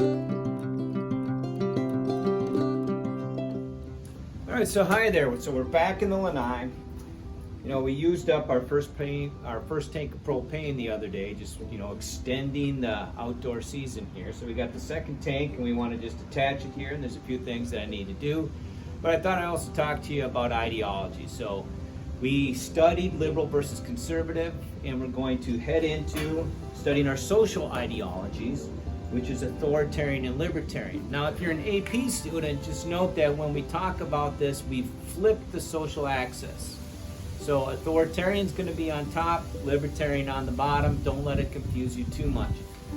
All right, so hi there. So we're back in the lanai. You know, we used up our first tank of propane the other day, just, you know, extending the outdoor season here. So we got the second tank and we want to just attach it here, and there's a few things that I need to do. But I thought I'd also talk to you about ideology. So we studied liberal versus conservative, and we're going to head into studying our social ideologies, which is authoritarian and libertarian. Now, if you're an AP student, just note that when we talk about this, we've flipped the social axis. So authoritarian is going to be on top, libertarian on the bottom. Don't let it confuse you too much.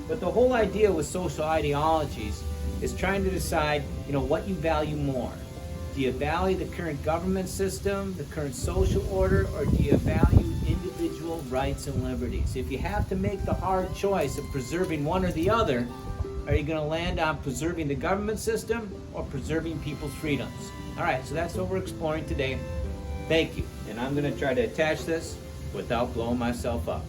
But the whole idea with social ideologies is trying to decide, you know, what you value more. Do you value the current government system, the current social order, or do you value individual rights and liberties? If you have to make the hard choice of preserving one or the other, are you going to land on preserving the government system or preserving people's freedoms? All right, so that's what we're exploring today. Thank you. And I'm going to try to attach this without blowing myself up.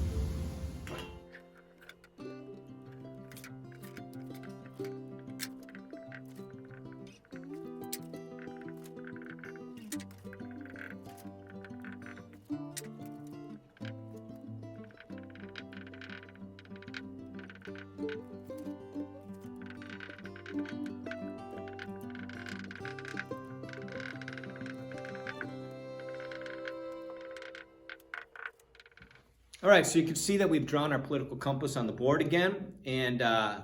All right, so you can see that we've drawn our political compass on the board again. And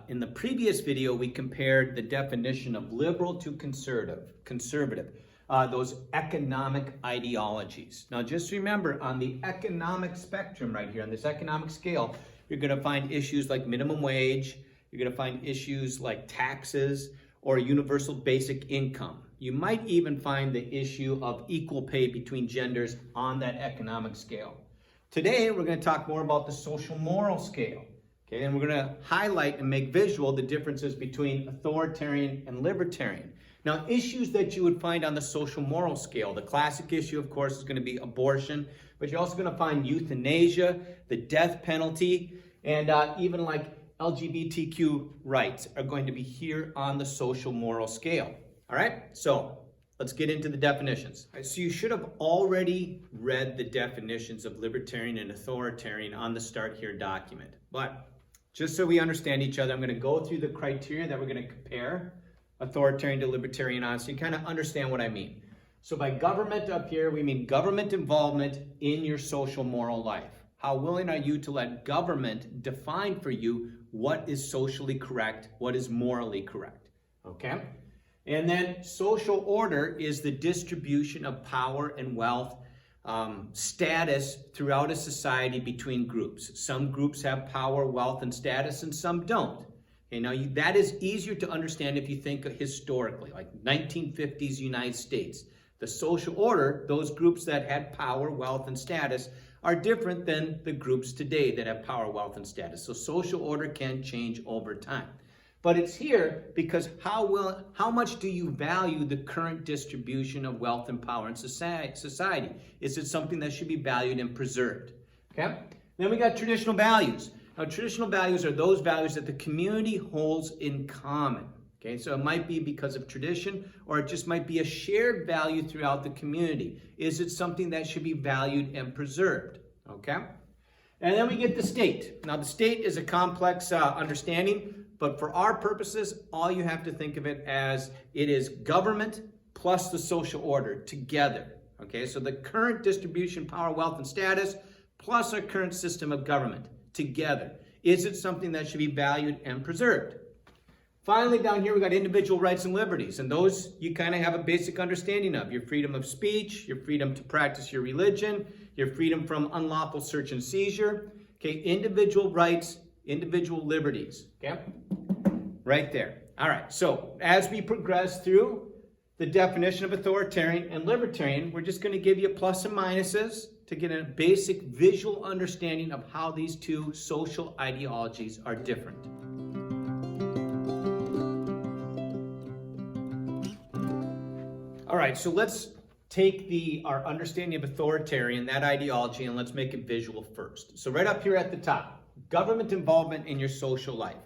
in the previous video, we compared the definition of liberal to conservative, those economic ideologies. Now, just remember, on the economic spectrum right here, on this economic scale, you're going to find issues like minimum wage, you're going to find issues like taxes or universal basic income. You might even find the issue of equal pay between genders on that economic scale. Today, we're going to talk more about the social moral scale. Okay, and we're going to highlight and make visual the differences between authoritarian and libertarian. Now, issues that you would find on the social moral scale, the classic issue, of course, is going to be abortion, but you're also going to find euthanasia, the death penalty, and even like LGBTQ rights are going to be here on the social moral scale. All right, so let's get into the definitions. All right, so you should have already read the definitions of libertarian and authoritarian on the Start Here document. But just so we understand each other, I'm going to go through the criteria that we're going to compare authoritarian to libertarian on, so you kind of understand what I mean. So by government up here, we mean government involvement in your social moral life. How willing are you to let government define for you what is socially correct, what is morally correct? Okay? And then social order is the distribution of power and wealth, status throughout a society between groups. Some groups have power, wealth, and status, and some don't. Okay, now that is easier to understand if you think historically, like 1950s United States. The social order, those groups that had power, wealth, and status, are different than the groups today that have power, wealth, and status. So social order can change over time. But it's here because how much do you value the current distribution of wealth and power in society? Is it something that should be valued and preserved? Okay? Then we got traditional values. Now, traditional values are those values that the community holds in common. Okay, so it might be because of tradition, or it just might be a shared value throughout the community. Is it something that should be valued and preserved? Okay? And then we get the state. Now, the state is a complex understanding, but for our purposes, all you have to think of it as it is government plus the social order together. Okay, so the current distribution, power, wealth, and status, plus our current system of government together. Is it something that should be valued and preserved? Finally, down here, we got individual rights and liberties, and those you kind of have a basic understanding of. Your freedom of speech, your freedom to practice your religion, your freedom from unlawful search and seizure. Okay, individual rights, individual liberties. Okay, right there. All right, so as we progress through the definition of authoritarian and libertarian, we're just going to give you plus and minuses to get a basic visual understanding of how these two social ideologies are different. All right, so let's take our understanding of authoritarian, that ideology, and let's make it visual first. So right up here at the top, government involvement in your social life.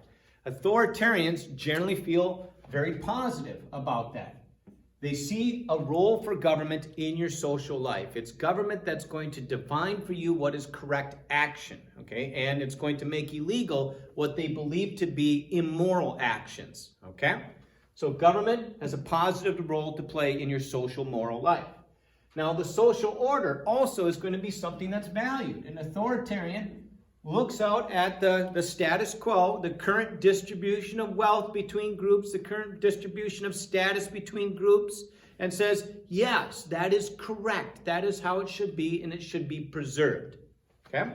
Authoritarians generally feel very positive about that. They see a role for government in your social life. It's government that's going to define for you what is correct action, okay? And it's going to make illegal what they believe to be immoral actions, okay? So government has a positive role to play in your social moral life. Now, the social order also is going to be something that's valued. An authoritarian looks out at the status quo, the current distribution of wealth between groups, the current distribution of status between groups, and says, yes, that is correct. That is how it should be, and it should be preserved. Okay?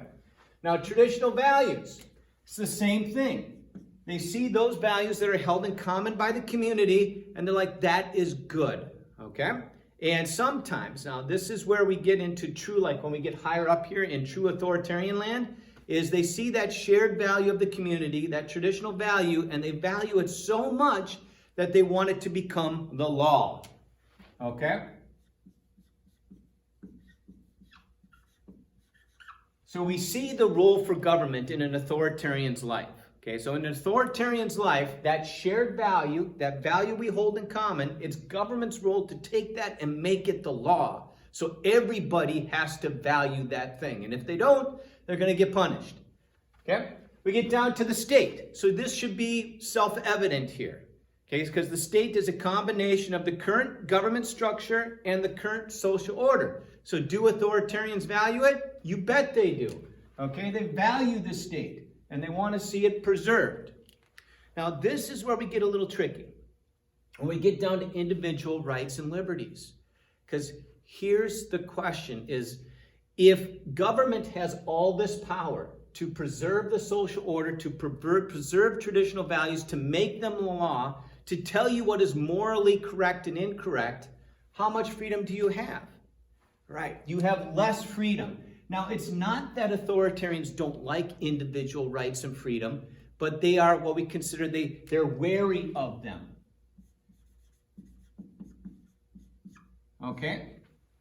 Now, traditional values, it's the same thing. They see those values that are held in common by the community, and they're like, that is good. Okay? And sometimes, now this is where we get into true, like when we get higher up here in true authoritarian land, is they see that shared value of the community, that traditional value, and they value it so much that they want it to become the law. Okay? So we see the role for government in an authoritarian's life. Okay, so in an authoritarian's life, that shared value, that value we hold in common, it's government's role to take that and make it the law. So everybody has to value that thing. And if they don't, they're going to get punished. Okay? We get down to the state. So this should be self-evident here. Okay? Because the state is a combination of the current government structure and the current social order. So do authoritarians value it? You bet they do. Okay? They value the state and they want to see it preserved. Now, this is where we get a little tricky. When we get down to individual rights and liberties. Because here's the question is, if government has all this power to preserve the social order, to preserve traditional values, to make them law, to tell you what is morally correct and incorrect, how much freedom do you have? Right, you have less freedom. Now, it's not that authoritarians don't like individual rights and freedom, but they are what we consider, they're wary of them. Okay?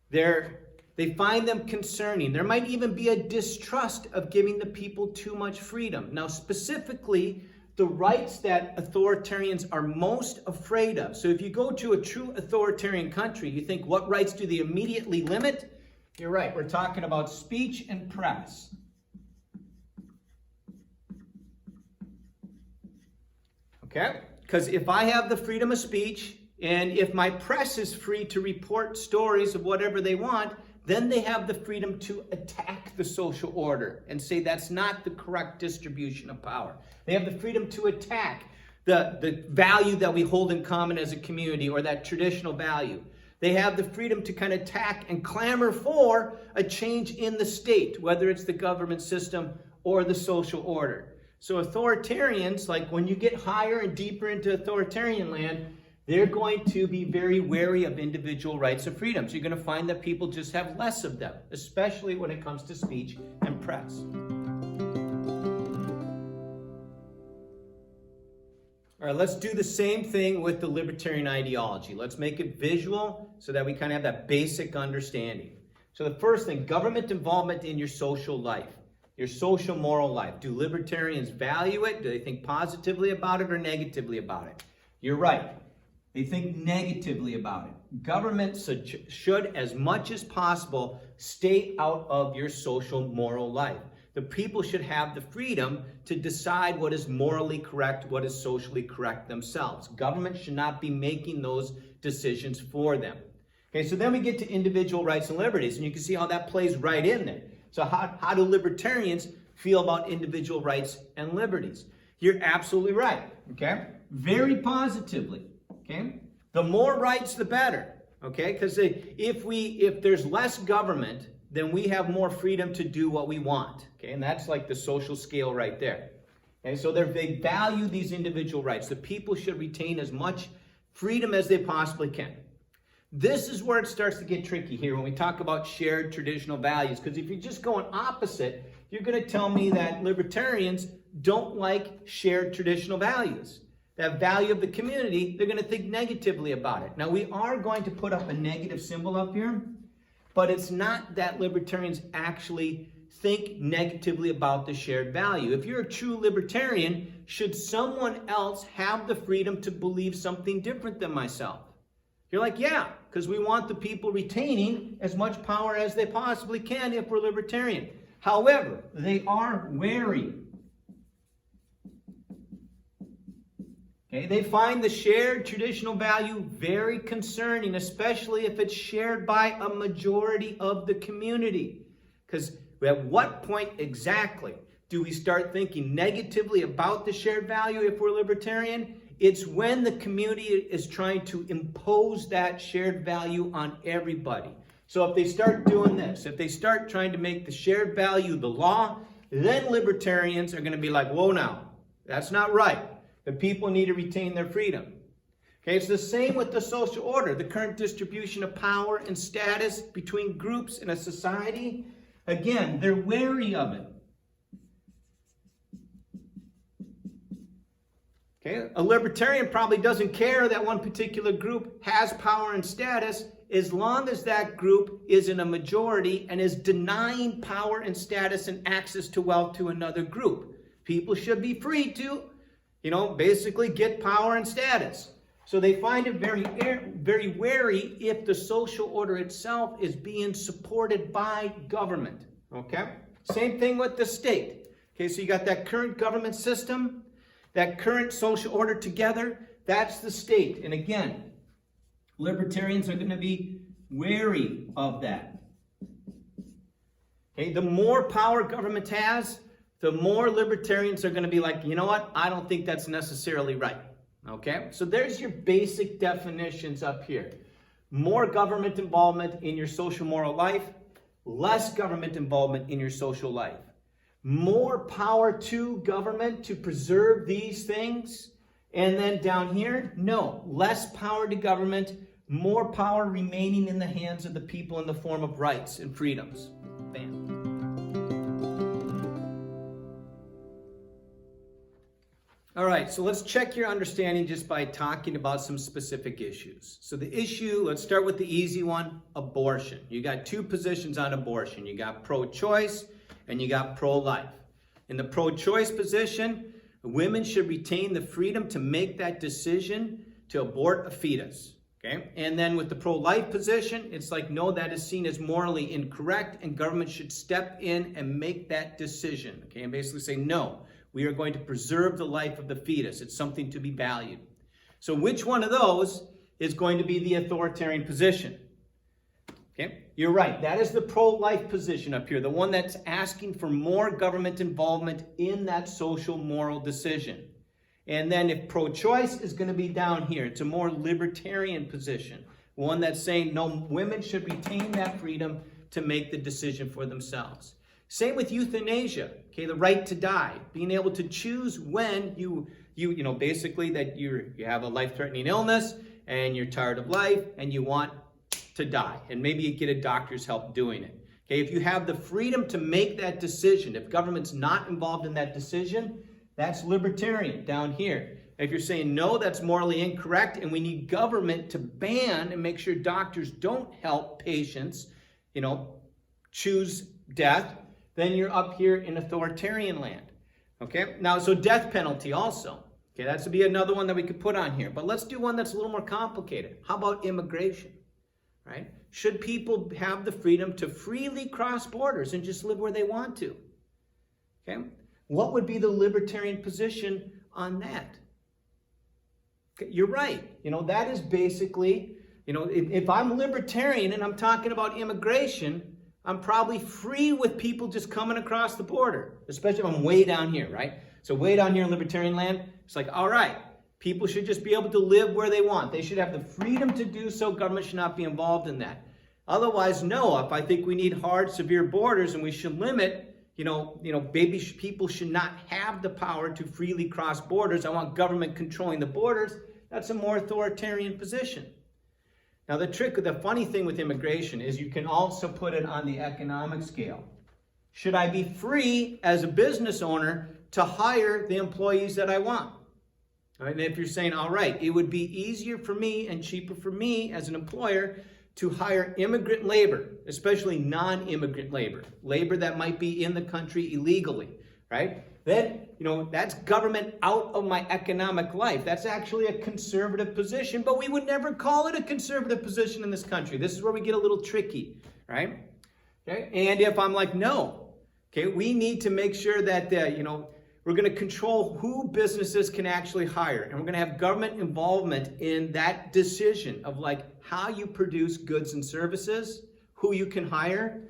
They find them concerning. There might even be a distrust of giving the people too much freedom. Now, specifically, the rights that authoritarians are most afraid of. So if you go to a true authoritarian country, you think, what rights do they immediately limit? You're right. We're talking about speech and press. Okay? Because if I have the freedom of speech, and if my press is free to report stories of whatever they want, then they have the freedom to attack the social order and say that's not the correct distribution of power. They have the freedom to attack the value that we hold in common as a community or that traditional value. They have the freedom to kind of attack and clamor for a change in the state, whether it's the government system or the social order. So authoritarians, like when you get higher and deeper into authoritarian land, they're going to be very wary of individual rights and freedoms. You're going to find that people just have less of them, especially when it comes to speech and press. All right, let's do the same thing with the libertarian ideology. Let's make it visual so that we kind of have that basic understanding. So the first thing, government involvement in your social life, your social moral life. Do libertarians value it? Do they think positively about it or negatively about it? You're right. They think negatively about it. Government should, as much as possible, stay out of your social moral life. The people should have the freedom to decide what is morally correct, what is socially correct themselves. Government should not be making those decisions for them. Okay, so then we get to individual rights and liberties, and you can see how that plays right in there. So how do libertarians feel about individual rights and liberties? You're absolutely right, okay? Very positively. Okay? The more rights, the better. Okay? Because if there's less government, then we have more freedom to do what we want. Okay? And that's like the social scale right there. Okay? So they value these individual rights. The people should retain as much freedom as they possibly can. This is where it starts to get tricky here when we talk about shared traditional values. Because if you're just going opposite, you're going to tell me that libertarians don't like shared traditional values. That value of the community, they're going to think negatively about it. Now, we are going to put up a negative symbol up here, but it's not that libertarians actually think negatively about the shared value. If you're a true libertarian, should someone else have the freedom to believe something different than myself? You're like, yeah, because we want the people retaining as much power as they possibly can if we're libertarian. However, they are wary. Okay, they find the shared traditional value very concerning, especially if it's shared by a majority of the community. Because at what point exactly do we start thinking negatively about the shared value if we're libertarian? It's when the community is trying to impose that shared value on everybody. So if they start doing this, if they start trying to make the shared value the law, then libertarians are going to be like, whoa now, that's not right. The people need to retain their freedom. Okay, it's the same with the social order, the current distribution of power and status between groups in a society. Again, they're wary of it. Okay, a libertarian probably doesn't care that one particular group has power and status as long as that group is in a majority and is denying power and status and access to wealth to another group. People should be free to, basically get power and status. So they find it very wary if the social order itself is being supported by government. Okay? Same thing with the state. Okay, so you got that current government system, that current social order together, that's the state. And again, libertarians are going to be wary of that. Okay, the more power government has, the more libertarians are going to be like, you know what, I don't think that's necessarily right. Okay, so there's your basic definitions up here. More government involvement in your social moral life, less government involvement in your social life. More power to government to preserve these things. And then down here, no, less power to government, more power remaining in the hands of the people in the form of rights and freedoms. Bam. All right, so let's check your understanding just by talking about some specific issues. So the issue, let's start with the easy one, abortion. You got two positions on abortion. You got pro-choice and you got pro-life. In the pro-choice position, women should retain the freedom to make that decision to abort a fetus. Okay? And then with the pro-life position, it's like, no, that is seen as morally incorrect and government should step in and make that decision. Okay? And basically say, no, we are going to preserve the life of the fetus. It's something to be valued. So which one of those is going to be the authoritarian position? Okay, you're right. That is the pro-life position up here, the one that's asking for more government involvement in that social moral decision. And then if pro-choice is going to be down here, it's a more libertarian position, one that's saying no, women should retain that freedom to make the decision for themselves. Same with euthanasia, okay, the right to die, being able to choose when you basically that you have a life-threatening illness and you're tired of life and you want to die, and maybe you get a doctor's help doing it. Okay, if you have the freedom to make that decision, if government's not involved in that decision, that's libertarian down here. If you're saying no, that's morally incorrect and we need government to ban and make sure doctors don't help patients, choose death, then you're up here in authoritarian land. Okay, now so death penalty also. Okay, that's to be another one that we could put on here. But let's do one that's a little more complicated. How about immigration? Right? Should people have the freedom to freely cross borders and just live where they want to? Okay, what would be the libertarian position on that? Okay, you're right. That is basically, if I'm libertarian and I'm talking about immigration, I'm probably free with people just coming across the border, especially if I'm way down here, right? So way down here in libertarian land, it's like, all right, people should just be able to live where they want. They should have the freedom to do so. Government should not be involved in that. Otherwise, no, if I think we need hard, severe borders and we should limit, people should not have the power to freely cross borders. I want government controlling the borders. That's a more authoritarian position. Now, the funny thing with immigration is you can also put it on the economic scale. Should I be free as a business owner to hire the employees that I want? All right, and if you're saying, all right, it would be easier for me and cheaper for me as an employer to hire immigrant labor, especially non-immigrant labor that might be in the country illegally, right? then, that's government out of my economic life. That's actually a conservative position, but we would never call it a conservative position in this country. This is where we get a little tricky, right? Okay? And if I'm like, no, okay, we need to make sure that, we're going to control who businesses can actually hire. And we're going to have government involvement in that decision of like how you produce goods and services, who you can hire.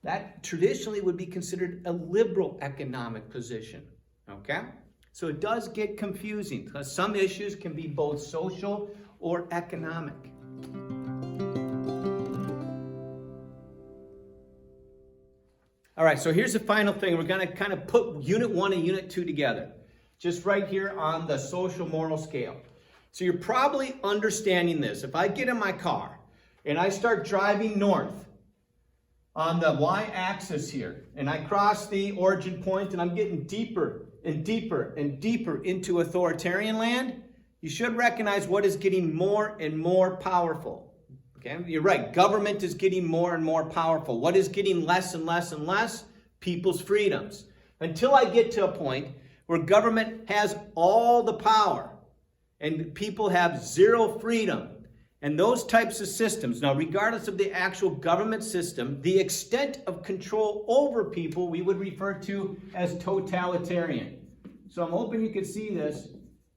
That traditionally would be considered a liberal economic position, okay? So it does get confusing because some issues can be both social or economic. All right, so here's the final thing. We're going to kind of put Unit 1 and Unit 2 together, just right here on the social moral scale. So you're probably understanding this. If I get in my car and I start driving north on the y-axis here, and I cross the origin point and I'm getting deeper and deeper and deeper into authoritarian land, you should recognize what is getting more and more powerful. Okay, you're right. Government is getting more and more powerful. What is getting less and less and less? People's freedoms. Until I get to a point where government has all the power and people have zero freedom. And those types of systems, now regardless of the actual government system, the extent of control over people we would refer to as totalitarian. So I'm hoping you can see this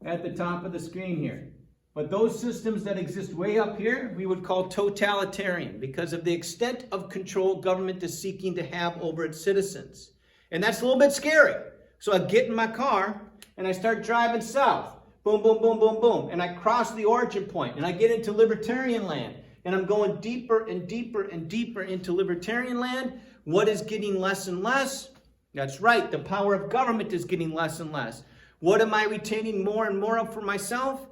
at the top of the screen here. But those systems that exist way up here, we would call totalitarian because of the extent of control government is seeking to have over its citizens. And that's a little bit scary. So I get in my car and I start driving south. Boom, boom, boom, boom, boom. And I cross the origin point and I get into libertarian land. And I'm going deeper and deeper and deeper into libertarian land. What is getting less and less? That's right. The power of government is getting less and less. What am I retaining more and more of for myself?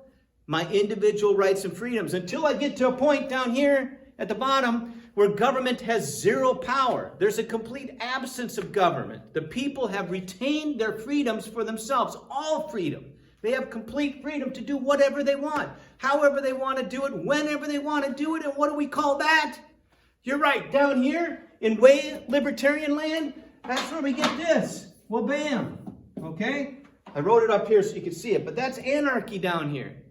My individual rights and freedoms, until I get to a point down here at the bottom where government has zero power. There's a complete absence of government. The people have retained their freedoms for themselves, all freedom. They have complete freedom to do whatever they want, however they want to do it, whenever they want to do it, and what do we call that? You're right, down here in way libertarian land, that's where we get this. Well, bam, okay? I wrote it up here so you can see it, but that's anarchy down here.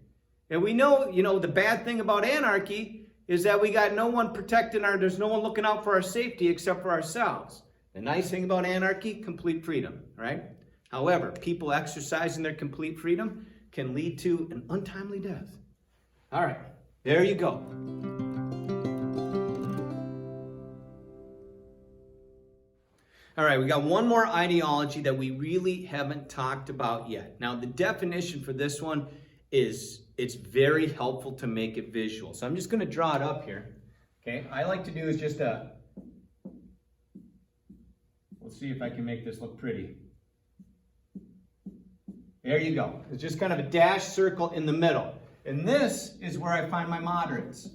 And we know, the bad thing about anarchy is that we got no one protecting there's no one looking out for our safety except for ourselves. The nice thing about anarchy, complete freedom, right? However, people exercising their complete freedom can lead to an untimely death. All right, there you go. All right, we got one more ideology that we really haven't talked about yet. Now, the definition for this one is it's very helpful to make it visual. So I'm just going to draw it up here. Okay, I like to do is just we'll see if I can make this look pretty. There you go. It's just kind of a dashed circle in the middle. And this is where I find my moderates.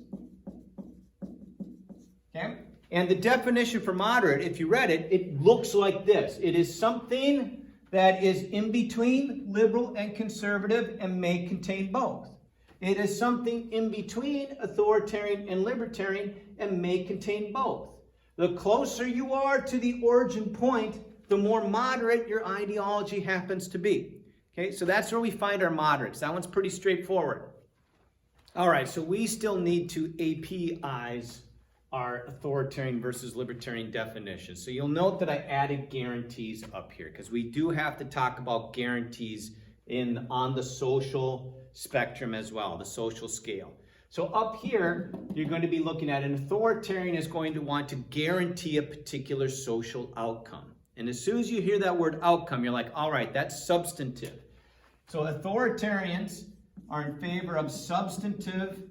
Okay? And the definition for moderate, if you read it, it looks like this. It is something that is in between liberal and conservative and may contain both. It is something in between authoritarian and libertarian and may contain both. The closer you are to the origin point, the more moderate your ideology happens to be. Okay, so that's where we find our moderates. That one's pretty straightforward. All right, so we still need to APIze our authoritarian versus libertarian definitions. So you'll note that I added guarantees up here because we do have to talk about guarantees on the social spectrum as well, the social scale. So up here, you're going to be looking at an authoritarian is going to want to guarantee a particular social outcome. And as soon as you hear that word outcome, you're like, all right, that's substantive. So authoritarians are in favor of substantive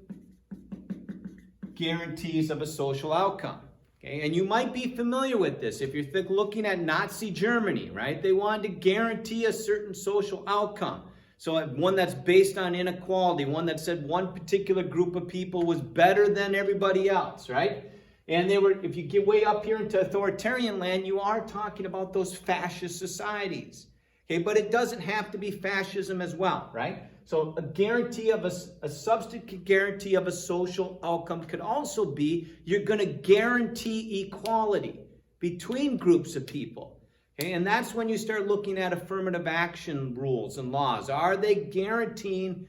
guarantees of a social outcome. Okay? And you might be familiar with this if you're looking at Nazi Germany, right? They wanted to guarantee a certain social outcome. So one that's based on inequality, one that said one particular group of people was better than everybody else, right? And if you get way up here into authoritarian land, you are talking about those fascist societies. Okay, but it doesn't have to be fascism as well, right? So a guarantee of a substantive guarantee of a social outcome could also be you're going to guarantee equality between groups of people. Okay, and that's when you start looking at affirmative action rules and laws. Are they guaranteeing,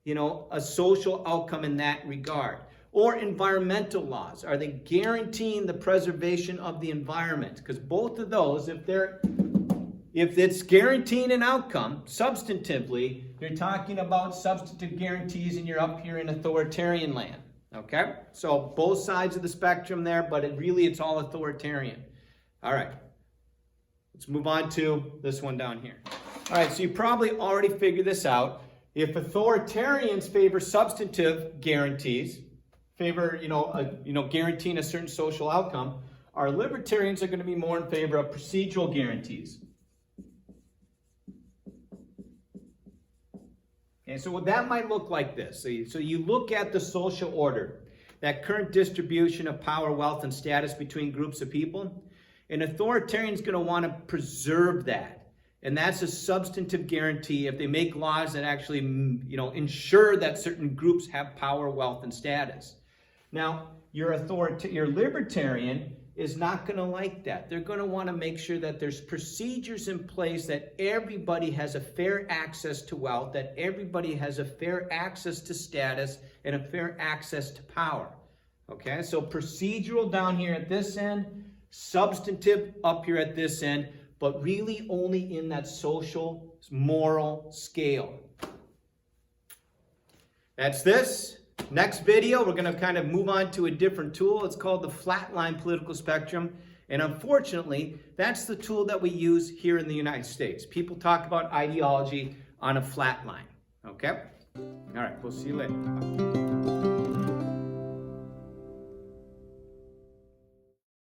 a social outcome in that regard? Or environmental laws. Are they guaranteeing the preservation of the environment? Because both of those, if it's guaranteeing an outcome, substantively, you're talking about substantive guarantees and you're up here in authoritarian land. Okay? So both sides of the spectrum there, but it's all authoritarian. All right. Let's move on to this one down here. All right, so you probably already figured this out. If authoritarians favor substantive guarantees, guaranteeing a certain social outcome, our libertarians are going to be more in favor of procedural guarantees. Okay, so what that might look like this. So you look at the social order, that current distribution of power, wealth, and status between groups of people. An authoritarian is going to want to preserve that. And that's a substantive guarantee if they make laws that actually, ensure that certain groups have power, wealth, and status. Now, your libertarian is not going to like that. They're going to want to make sure that there's procedures in place that everybody has a fair access to wealth, that everybody has a fair access to status, and a fair access to power. Okay, so procedural down here at this end, substantive up here at this end, but really only in that social, moral scale. That's this. Next video, we're going to kind of move on to a different tool. It's called the flatline political spectrum. And unfortunately, that's the tool that we use here in the United States. People talk about ideology on a flat line. Okay? All right, we'll see you later. Bye.